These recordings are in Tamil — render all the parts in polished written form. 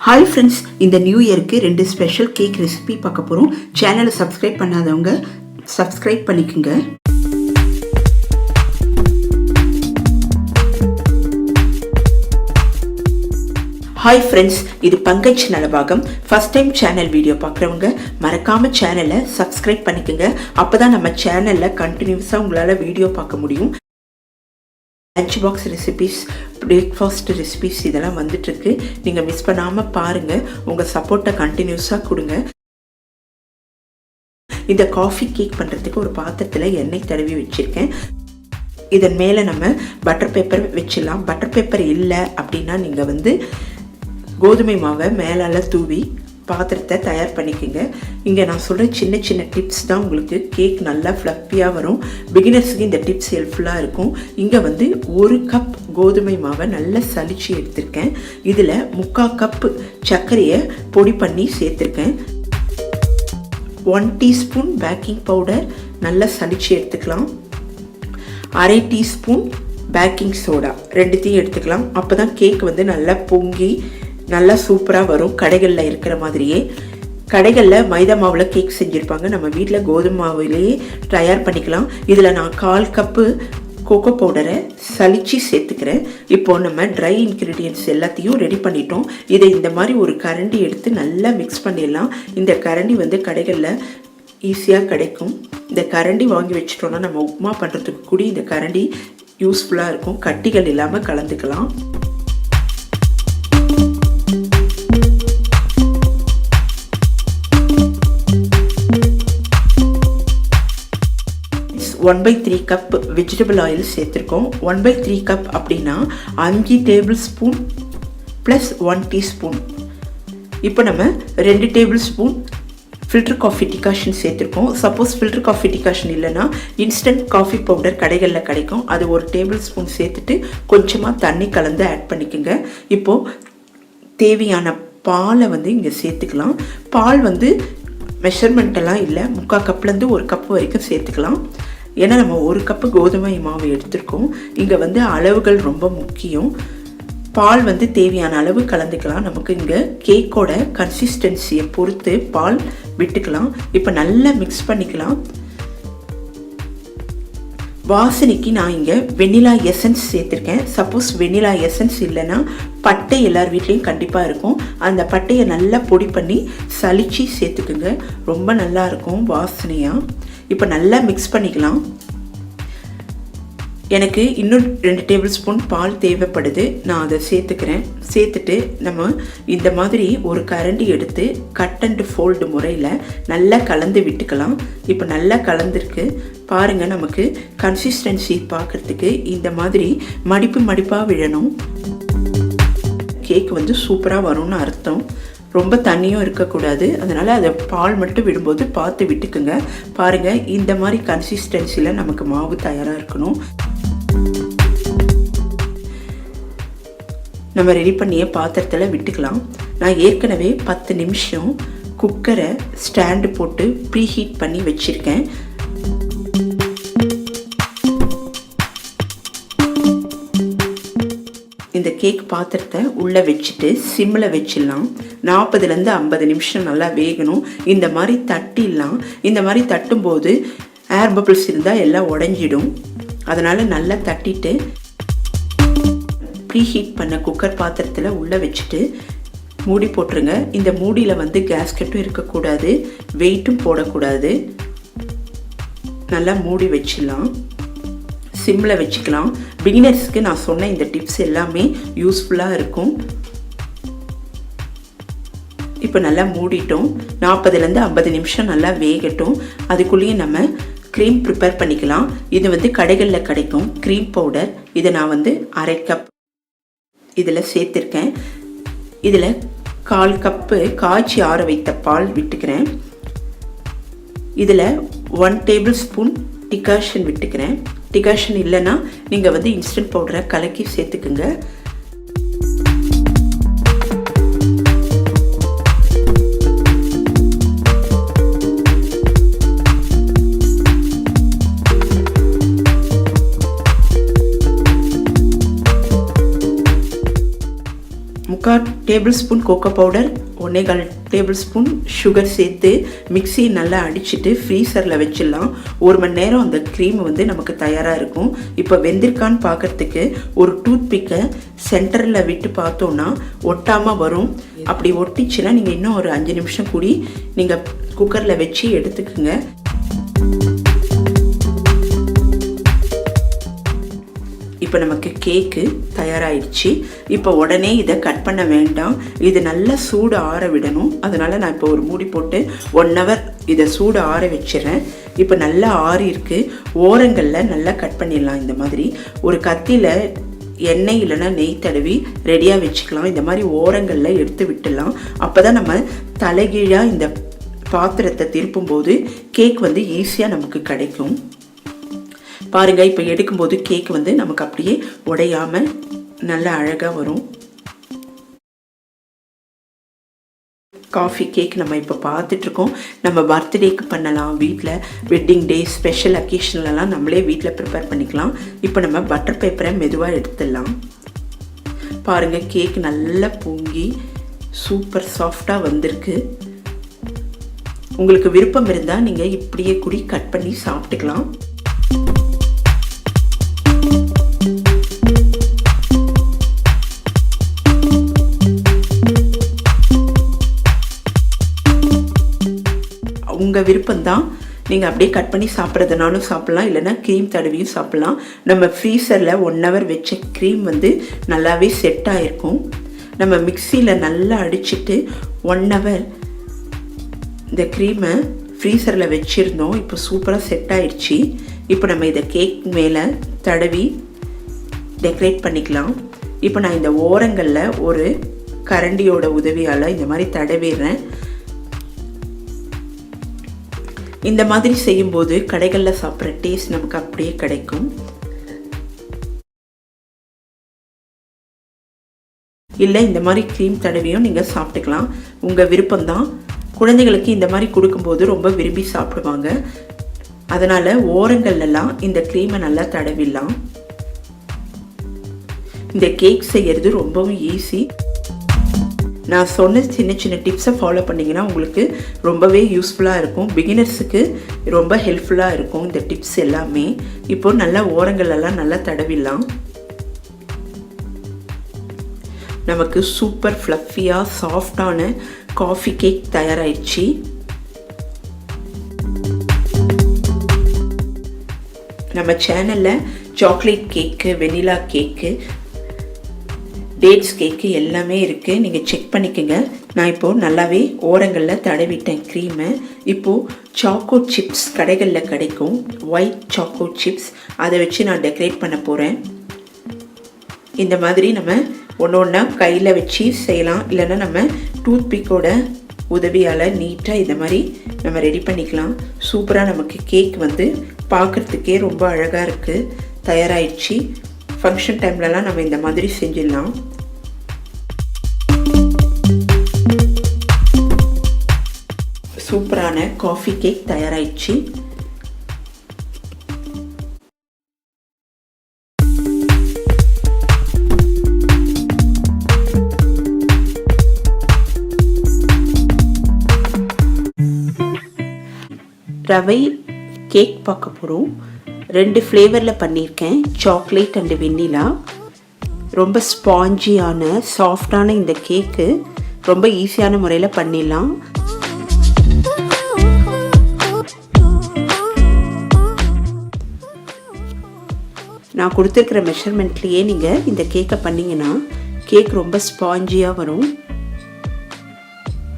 ஹாய் ஃப்ரெண்ட்ஸ், இந்த நியூ இயருக்கு 2 ஸ்பெஷல் கேக் ரெசிபி பார்க்க போகிறோம். சேனலை சப்ஸ்கிரைப் பண்ணாதவங்க சப்ஸ்கிரைப் பண்ணிக்கோங்க. ஹாய் ஃப்ரெண்ட்ஸ், இது Pankaj Nalabagam. First time channel video பார்க்குறவங்க மறக்காமல் சேனலை சப்ஸ்கிரைப் பண்ணிக்கோங்க. அப்போ தான் நம்ம சேனலில் கண்டினியூஸாக உங்களால் வீடியோ பார்க்க முடியும். Lunch box recipes, breakfast recipes இதெல்லாம் வந்துட்டுருக்கு. நீங்கள் மிஸ் பண்ணாமல் பாருங்கள். உங்கள் சப்போர்ட்டை கண்டினியூஸாக கொடுங்க. இந்த காஃபி கேக் பண்ணுறதுக்கு ஒரு பாத்திரத்தில் எண்ணெய் தடவி வச்சுருக்கேன். இதன் மேலே நம்ம பட்டர் பேப்பர் வச்சிடலாம். பட்டர் பேப்பர் இல்லை அப்படின்னா நீங்கள் கோதுமை மாவை மேலால் தூவி பாத்திரத்தை தயார் பண்ணிக்கோங்க. இங்கே நான் சொல்கிற சின்ன சின்ன டிப்ஸ் தான் உங்களுக்கு கேக் நல்லா ஃப்ளப்பியாக வரும். பிகினர்ஸுக்கு இந்த டிப்ஸ் ஹெல்ப்ஃபுல்லாக இருக்கும். இங்கே 1 கப் கோதுமை மாவை நல்லா சலிச்சு எடுத்திருக்கேன். இதில் 3/4 கப் சர்க்கரையை பொடி பண்ணி சேர்த்துருக்கேன். 1 டீஸ்பூன் பேக்கிங் பவுடர் நல்லா சலிச்சு எடுத்துக்கலாம். 1/2 டீஸ்பூன் பேக்கிங் சோடா, ரெண்டுத்தையும் எடுத்துக்கலாம். அப்போ தான் கேக் நல்லா பொங்கி நல்லா சூப்பராக வரும். கடைகளில் இருக்கிற மாதிரியே. கடைகளில் மைதா மாவில் கேக் செஞ்சுருப்பாங்க. நம்ம வீட்டில் கோதுமை மாவுலேயே தயார் பண்ணிக்கலாம். இதில் நான் 1/4 கப்பு கோகோ பவுடரை சலிச்சு சேர்த்துக்கிறேன். இப்போது நம்ம ட்ரை இன்க்ரீடியன்ட்ஸ் எல்லாத்தையும் ரெடி பண்ணிட்டோம். இதை இந்த மாதிரி ஒரு கரண்டி எடுத்து நல்லா மிக்ஸ் பண்ணிடலாம். இந்த கரண்டி கடைகளில் ஈஸியாக கிடைக்கும். இந்த கரண்டி வாங்கி வச்சிட்டோன்னா நம்ம உப்புமா பண்ணுறதுக்கு கூட இந்த கரண்டி யூஸ்ஃபுல்லாக இருக்கும். கட்டிகள் இல்லாமல் கலந்துக்கலாம். One by 3 cup vegetable oil சேர்த்துருக்கோம். 1/3 கப் அப்படின்னா 5 டேபிள் ஸ்பூன் ப்ளஸ் 1 டீஸ்பூன். இப்போ நம்ம 2 table spoon filter coffee decoction சேர்த்துருக்கோம். சப்போஸ் ஃபில்டர் காஃபி டிகாஷன் இல்லைன்னா இன்ஸ்டன்ட் காஃபி பவுடர் கடைகளில் கிடைக்கும். அது 1 டேபிள் ஸ்பூன் சேர்த்துட்டு கொஞ்சமாக தண்ணி கலந்து ஆட் பண்ணிக்கோங்க. இப்போது தேவையான பாலை இங்கே சேர்த்துக்கலாம். பால் மெஷர்மெண்ட்டெல்லாம் இல்லை, 3/4 கப்லேருந்து 1 கப் வரைக்கும் சேர்த்துக்கலாம். ஏன்னா நம்ம 1 கப்பு கோதுமை மாவு எடுத்திருக்கோம். இங்கே அளவுகள் ரொம்ப முக்கியம். பால் தேவையான அளவு கலந்துக்கலாம். நமக்கு இங்கே கேக்கோட கன்சிஸ்டன்சியை பொறுத்து பால் விட்டுக்கலாம். இப்போ நல்லா மிக்ஸ் பண்ணிக்கலாம். வாசனைக்கு நான் இங்கே வெண்ணிலா எசன்ஸ் சேர்த்துருக்கேன். சப்போஸ் வெண்ணிலா எசன்ஸ் இல்லைன்னா பட்டை எல்லார் வீட்லேயும் கண்டிப்பாக இருக்கும். அந்த பட்டையை நல்லா பொடி பண்ணி சலிச்சு சேர்த்துக்குங்க. ரொம்ப நல்லா இருக்கும் வாசனையாக. இப்போ நல்லா மிக்ஸ் பண்ணிக்கலாம். எனக்கு இன்னும் 2 டேபிள் ஸ்பூன் பால் தேவைப்படுது. நான் அதை சேர்த்துக்கிறேன். சேர்த்துட்டு நம்ம இந்த மாதிரி ஒரு கரண்டி எடுத்து கட் அண்ட் ஃபோல்டு முறையில் நல்லா கலந்து விட்டுக்கலாம். இப்போ நல்லா கலந்துருக்கு பாருங்கள். நமக்கு கன்சிஸ்டன்சி பார்க்குறதுக்கு இந்த மாதிரி மடிப்பாக விழணும். கேக் சூப்பராக வரும்னு அர்த்தம். ரொம்ப தண்ணியும் இருக்கக்கூடாது. அதனால் அதை பால் மட்டும் விடும்போது பார்த்து விட்டுக்குங்க. பாருங்கள், இந்த மாதிரி கன்சிஸ்டன்சியில் நமக்கு மாவு தயாராக இருக்கணும். நம்ம ரெடி பண்ணிய பாத்திரத்தில் விட்டுக்கலாம். நான் ஏற்கனவே 10 நிமிஷம் குக்கரை ஸ்டாண்டு போட்டு ப்ரீஹீட் பண்ணி வச்சுருக்கேன். இந்த கேக் பாத்திரத்தை உள்ளே வச்சுட்டு சிம்மில் வச்சிடலாம். 40லேருந்து 50 நிமிஷம் நல்லா வேகணும். இந்த மாதிரி தட்டிடலாம். இந்த மாதிரி தட்டும்போது ஏர் பபிள்ஸ் இருந்தால் எல்லாம் உடஞ்சிடும். அதனால் நல்லா தட்டிட்டு ப்ரீஹீட் பண்ண குக்கர் பாத்திரத்தில் உள்ளே வச்சுட்டு மூடி போட்டுருங்க. இந்த மூடியில் கேஸ்கெட்டும் இருக்கக்கூடாது, வெயிட்டும் போடக்கூடாது. நல்லா மூடி வச்சிடலாம். சிம்மில் வச்சுக்கலாம். பிகினர்ஸ்க்கு நான் சொன்ன இந்த டிப்ஸ் எல்லாமே யூஸ்ஃபுல்லாக இருக்கும். இப்போ நல்லா மூடிட்டோம். 40லேருந்து 50 நிமிஷம் நல்லா வேகட்டும். அதுக்குள்ளேயே நம்ம க்ரீம் ப்ரிப்பேர் பண்ணிக்கலாம். இது கடைகளில் கிடைக்கும் க்ரீம் பவுடர். இதை நான் 1/2 கப் இதில் சேர்த்துருக்கேன். இதில் 1/4 கப்பு காய்ச்சி ஆற வைத்த பால் விட்டுக்கிறேன். இதில் 1 டேபிள் ஸ்பூன் டிகாஷன் விட்டுக்கிறேன். டிகாஷன் இல்லைன்னா நீங்கள் இன்ஸ்டன்ட் பவுடரை கலக்கி சேர்த்துக்குங்க. Tablespoon cocoa powder, 1.25 tablespoon sugar சேர்த்து மிக்ஸி நல்லா அடிச்சுட்டு ஃப்ரீசரில் வச்சிடலாம். 1 மணி நேரம் அந்த க்ரீம் வந்து நமக்கு தயாராக இருக்கும். இப்போ வெந்திருக்கான்னு பார்க்குறதுக்கு ஒரு டூத் பிக்கை சென்டரில் விட்டு பார்த்தோன்னா ஒட்டாமல் வரும். அப்படி ஒட்டிச்சுன்னா நீங்கள் இன்னும் ஒரு 5 நிமிஷம் கூடி நீங்கள் குக்கரில் வச்சு எடுத்துக்குங்க. இப்போ நமக்கு கேக்கு தயாராகிடுச்சு. இப்போ உடனே இதை கட் பண்ண வேண்டாம், இது நல்லா சூடு ஆற விடணும். அதனால் நான் இப்போ ஒரு மூடி போட்டு 1 ஹவர் இதை சூடு ஆற வச்சிடறேன். இப்போ நல்லா ஆறி இருக்கு. ஓரங்களில் நல்லா கட் பண்ணிடலாம். இந்த மாதிரி ஒரு கத்தியில் எண்ணெய் இல்லைன்னா நெய் தடவி ரெடியாக வச்சுக்கலாம். இந்த மாதிரி ஓரங்களில் எடுத்து விட்டுடலாம். அப்போ தான் நம்ம தலைகீழாக இந்த பாத்திரத்தை திருப்பும்போது கேக் வந்து ஈஸியாக நமக்கு கிடைக்கும். பாருங்கள், இப்போ எடுக்கும்போது கேக் வந்து நமக்கு அப்படியே உடையாமல் நல்ல அழகாக வரும். காஃபி கேக் நம்ம இப்போ பார்த்துட்ருக்கோம். நம்ம பர்த்டேக்கு பண்ணலாம், வீட்டில் வெட்டிங் டே ஸ்பெஷல் அக்கேஷன்லலாம் நம்மளே வீட்டில் ப்ரிப்பேர் பண்ணிக்கலாம். இப்போ நம்ம பட்டர் பேப்பரை மெதுவாக எடுத்துடலாம். பாருங்கள், கேக் நல்லா பொங்கி சூப்பர் சாஃப்டாக வந்திருக்கு. உங்களுக்கு விருப்பம் இருந்தால் நீங்கள் இப்படியே கூடி கட் பண்ணி சாப்பிட்டுக்கலாம். உங்கள் விருப்பம்தான். நீங்கள் அப்படியே கட் பண்ணி சாப்பிட்றதுனாலும் சாப்பிட்லாம், இல்லைன்னா க்ரீம் தடவியும் சாப்பிட்லாம். நம்ம ஃப்ரீசரில் 1 ஹவர் வச்ச க்ரீம் வந்து நல்லாவே செட் ஆகிருக்கும். நம்ம மிக்சியில் நல்லா அடிச்சுட்டு 1 ஹவர் இந்த க்ரீமை ஃப்ரீசரில் வச்சுருந்தோம். இப்போ சூப்பராக செட் ஆகிடுச்சு. இப்போ நம்ம இதை கேக் மேலே தடவி டெக்கரேட் பண்ணிக்கலாம். இப்போ நான் இந்த ஓரங்களில் ஒரு கரண்டியோட உதவியால் இந்த மாதிரி தடவிடுறேன். இந்த மாதிரி செய்யும்போது கடைகளில் சாப்பிட்ற டேஸ்ட் நமக்கு அப்படியே கிடைக்கும். இல்லை இந்த மாதிரி க்ரீம் தடவியும் நீங்கள் சாப்பிட்டுக்கலாம், உங்கள் விருப்பம்தான். குழந்தைகளுக்கு இந்த மாதிரி கொடுக்கும்போது ரொம்ப விரும்பி சாப்பிடுவாங்க. அதனால் ஓரங்கள்லாம் இந்த க்ரீமை நல்லா தடவிடலாம். இந்த கேக் செய்கிறது ரொம்பவும் ஈஸி. நான் சொன்ன சின்ன சின்ன டிப்ஸை ஃபாலோ பண்ணிங்கன்னா உங்களுக்கு ரொம்பவே யூஸ்ஃபுல்லாக இருக்கும். பிகினர்ஸுக்கு ரொம்ப ஹெல்ப்ஃபுல்லாக இருக்கும் இந்த டிப்ஸ் எல்லாமே. இப்போது நல்லா ஓரங்களெல்லாம் நல்லா தடவிடலாம். நமக்கு சூப்பர் ஃப்ளஃபியாக சாஃப்டான காஃபி கேக் தயாராகிடுச்சு. நம்ம சேனலில் சாக்லேட் கேக்கு, வெனிலா கேக்கு, டேட்ஸ் கேக்கு எல்லாமே இருக்குது. நீங்கள் செக் பண்ணிக்கோங்க. நான் இப்போது நல்லாவே ஓரங்களில் தடவிட்டேன் க்ரீமை. இப்போது சாக்கோ சிப்ஸ் கடைகளில் கிடைக்கும், ஒயிட் சாக்கோ சிப்ஸ், அதை வச்சு நான் டெக்கரேட் பண்ண போகிறேன். இந்த மாதிரி நம்ம ஒன்று ஒன்றா கையில் வச்சு செய்யலாம், இல்லைன்னா நம்ம டூத் பிக்கோட உதவியால் நீட்டாக இந்த மாதிரி நம்ம ரெடி பண்ணிக்கலாம். சூப்பராக நமக்கு கேக் வந்து பார்க்குறதுக்கே ரொம்ப அழகாக இருக்குது. தயாராகிடுச்சு. ஃபங்க்ஷன் டைம்லலாம் நம்ம இந்த மாதிரி செஞ்சிடலாம். சூப்பரான காஃபி கேக் தயாராகிடுச்சு. ரவை கேக் பார்க்க போகிறோம். 2 ஃப்ளேவரில் பண்ணியிருக்கேன், சாக்லேட் அண்டு வெண்ணிலா. ரொம்ப ஸ்பாஞ்சியான சாஃப்டான இந்த கேக்கு ரொம்ப ஈஸியான முறையில் பண்ணிடலாம். நான் கொடுத்துருக்கிற மெஷர்மெண்ட்லேயே நீங்கள் இந்த கேக்கை பண்ணிங்கன்னா கேக் ரொம்ப ஸ்பாஞ்சியாக வரும்.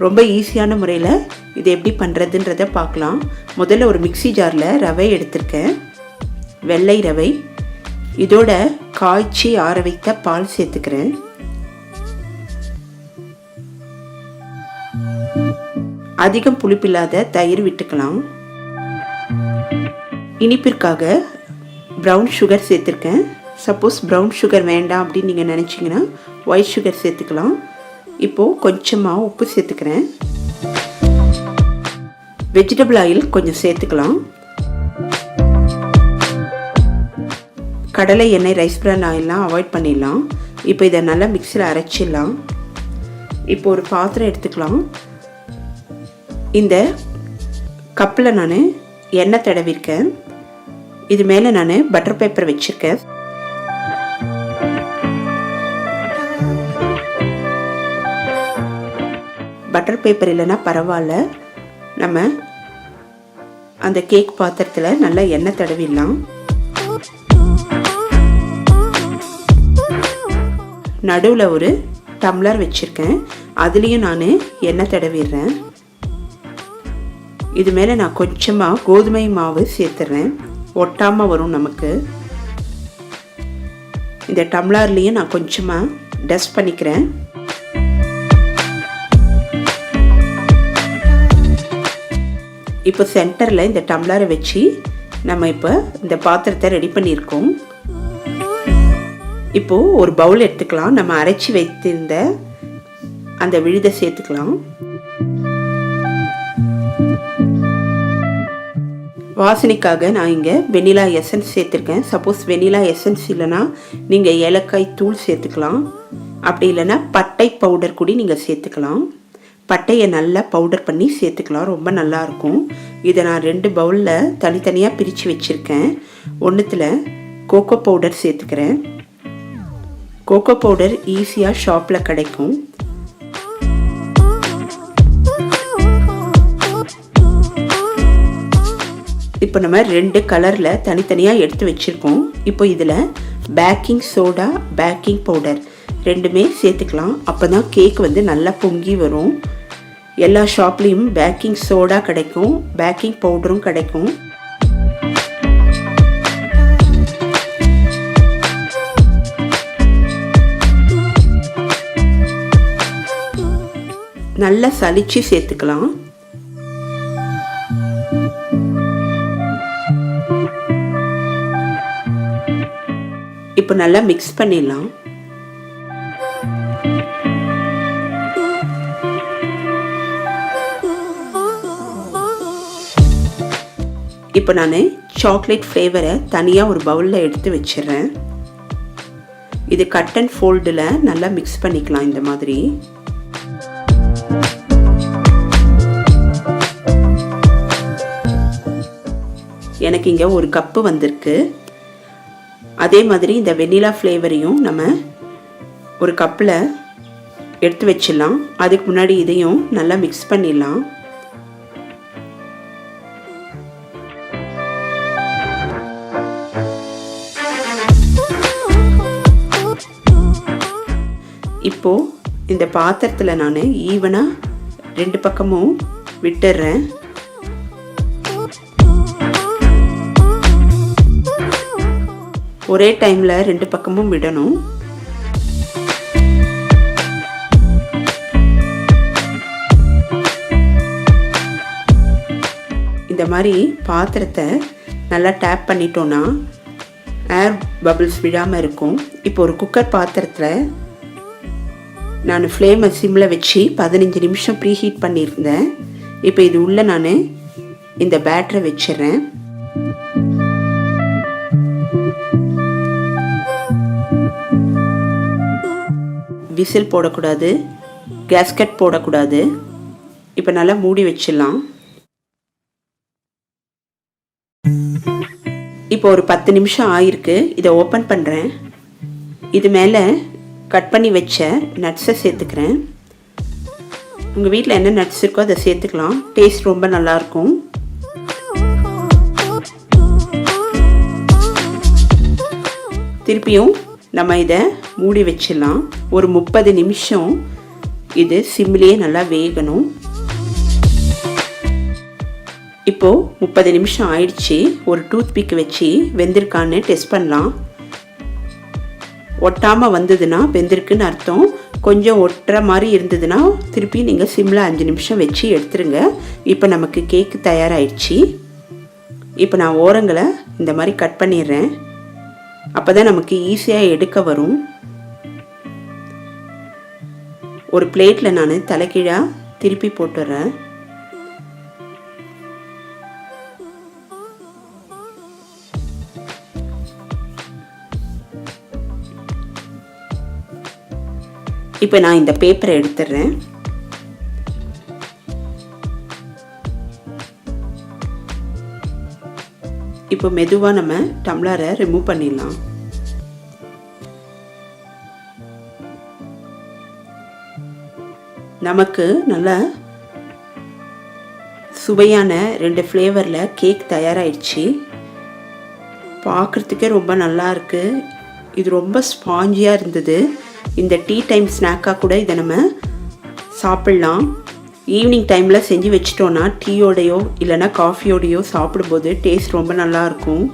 ரொம்ப ஈஸியான முறையில் இது எப்படி பண்ணுறதுன்றதை பார்க்கலாம். முதல்ல ஒரு மிக்ஸி ஜாரில் ரவை எடுத்திருக்கேன், வெள்ளை ரவை. இதோட காய்ச்சி ஆற வைத்த பால் சேர்த்துக்கிறேன். அதிகம் புளிப்பில்லாத தயிர் விட்டுக்கலாம். இனிப்பிற்காக ப்ரௌன் சுகர் சேர்த்துருக்கேன். சப்போஸ் ப்ரௌன் சுகர் வேண்டாம் அப்படின்னு நீங்கள் நினச்சிங்கன்னா ஒயிட் சுகர் சேர்த்துக்கலாம். இப்போது கொஞ்சமாக உப்பு சேர்த்துக்கிறேன். வெஜிடபிள் ஆயில் கொஞ்சம் சேர்த்துக்கலாம். கடலை எண்ணெய், ரைஸ் பிரான் ஆயிலெலாம் அவாய்ட் பண்ணிடலாம். இப்போ இதை நல்லா மிக்சியில் அரைச்சிடலாம். இப்போ ஒரு பாத்திரம் எடுத்துக்கலாம். இந்த கப்பில் நான் எண்ணெய் தடவிருக்கேன். இது மேலே நான் பட்டர் பேப்பர் வச்சுருக்கேன். பட்டர் பேப்பர் இல்லைன்னா பரவாயில்ல, நம்ம அந்த கேக் பாத்திரத்தில் நல்லா எண்ணெய் தடவிடலாம். நடுவில் ஒரு டம்ளர் வச்சுருக்கேன், அதுலேயும் நான் எண்ணெய் தடவிடுறேன். இது மேலே நான் கொஞ்சமாக கோதுமை மாவு சேர்த்துறேன், ஒட்டாமல் வரும் நமக்கு. இந்த டம்ளர்லேயும் நான் கொஞ்சமாக டஸ்ட் பண்ணிக்கிறேன். இப்போ சென்டரில் இந்த டம்ளரை வச்சு நம்ம இப்போ இந்த பாத்திரத்தை ரெடி பண்ணியிருக்கோம். இப்போது ஒரு பவுல் எடுத்துக்கலாம். நம்ம அரைச்சி வைத்திருந்த அந்த விழுதை சேர்த்துக்கலாம். வாசனைக்காக நான் இங்கே வெனிலா எசன்ஸ் சேர்த்துருக்கேன். சப்போஸ் வெனிலா எசன்ஸ் இல்லைன்னா நீங்கள் ஏலக்காய் தூள் சேர்த்துக்கலாம். அப்படி இல்லைன்னா பட்டை பவுடர் கூட நீங்கள் சேர்த்துக்கலாம். பட்டையை நல்லா பவுடர் பண்ணி சேர்த்துக்கலாம், ரொம்ப நல்லாயிருக்கும். இதை நான் 2 பவுலில் தனித்தனியாக பிரித்து வச்சுருக்கேன். ஒன்றுத்தில் கோகோ பவுடர் சேர்த்துக்கிறேன். கோகோ பவுடர் ஈஸியாக ஷாப்பில் கிடைக்கும். இப்போ நம்ம 2 கலரில் தனித்தனியாக எடுத்து வச்சுருக்கோம். இப்போ இதில் பேக்கிங் சோடா, பேக்கிங் பவுடர் ரெண்டுமே சேர்த்துக்கலாம். அப்போ தான் கேக் வந்து நல்லா பொங்கி வரும். எல்லா ஷாப்லேயும் பேக்கிங் சோடா கிடைக்கும், பேக்கிங் பவுடரும் கிடைக்கும். நல்லா சலிச்சு சேர்த்துக்கலாம். இப்போ நல்லா மிக்ஸ் பண்ணிடலாம். இப்போ நான் சாக்லேட் ஃப்ளேவரை தனியாக ஒரு பவுலில் எடுத்து வச்சிடுறேன். இது கட் அண்ட் ஃபோல்டில் நல்லா மிக்ஸ் பண்ணிக்கலாம். இந்த மாதிரி எனக்கு இங்கே ஒரு கப்பு வந்திருக்கு. அதே மாதிரி இந்த வெனிலா ஃப்ளேவரையும் நம்ம ஒரு கப்பில் எடுத்து வச்சிடலாம். அதுக்கு முன்னாடி இதையும் நல்லா மிக்ஸ் பண்ணிடலாம். இப்போது இந்த பாத்திரத்தில் நான் ஈவனாக 2 பக்கமும் விட்டுடுறேன். ஒரே டைமில் 2 பக்கமும் விடணும். இந்த மாதிரி பாத்திரத்தை நல்லா டேப் பண்ணிட்டோன்னா ஏர் பபிள்ஸ் விடாமல் இருக்கும். இப்போ ஒரு குக்கர் பாத்திரத்தில் நான் ஃப்ளேமை சிம்மில் வச்சு 15 நிமிஷம் ப்ரீ ஹீட் பண்ணியிருந்தேன். இப்போ இது உள்ளே நான் இந்த பேட்டரை வச்சிடுறேன். விசில் போடக்கூடாது, கேஸ்கட் போடக்கூடாது. இப்போ நல்லா மூடி வச்சிடலாம். இப்போ ஒரு 10 நிமிஷம் ஆயிருக்கு. இதை ஓப்பன் பண்ணுறேன். இது மேலே கட் பண்ணி வச்ச நட்ஸை சேர்த்துக்கிறேன். உங்கள் வீட்டில் என்ன நட்ஸ் இருக்கோ அதை சேர்த்துக்கலாம். டேஸ்ட் ரொம்ப நல்லாயிருக்கும். திருப்பியும் நம்ம இதை மூடி வச்சிடலாம். ஒரு 30 நிமிஷம் இது சிம்லேயே நல்லா வேகணும். இப்போது 30 நிமிஷம் ஆயிடுச்சு. ஒரு டூத் பிக் வச்சு வெந்திருக்கான்னு டெஸ்ட் பண்ணலாம். ஒட்டாமல் வந்ததுன்னா வெந்திருக்குன்னு அர்த்தம். கொஞ்சம் ஒட்டுற மாதிரி இருந்ததுன்னா திருப்பி நீங்கள் சிம்மில் 5 நிமிஷம் வச்சு எடுத்துருங்க. இப்போ நமக்கு கேக்கு தயாராகிடுச்சு. இப்போ நான் ஓரங்களை இந்த மாதிரி கட் பண்ணிடுறேன். அப்போ தான் நமக்கு ஈஸியாக எடுக்க வரும். ஒரு பிளேட்டில் நான் தலைகீழாக திருப்பி போட்டுடுறேன். இப்போ இப்போ நான் இந்த பேப்பரை எடுத்துடுறேன். இப்போ மெதுவாக நம்ம டம்ளரை ரிமூவ் பண்ணிடலாம். நமக்கு நல்லா சுவையான 2 ஃப்ளேவரில் கேக் தயாராகிடுச்சு. பார்க்குறதுக்கே ரொம்ப நல்லா இருக்குது. இது ரொம்ப ஸ்பாஞ்சியாக இருந்தது. இந்த டீ டைம் ஸ்நாக்காக கூட இதை நம்ம சாப்பிட்லாம். ஈவினிங் டைமில் செஞ்சு வச்சிட்டோன்னா டீயோடையோ இல்லைன்னா காஃபியோடையோ சாப்பிடும்போது டேஸ்ட் ரொம்ப நல்லாயிருக்கும்.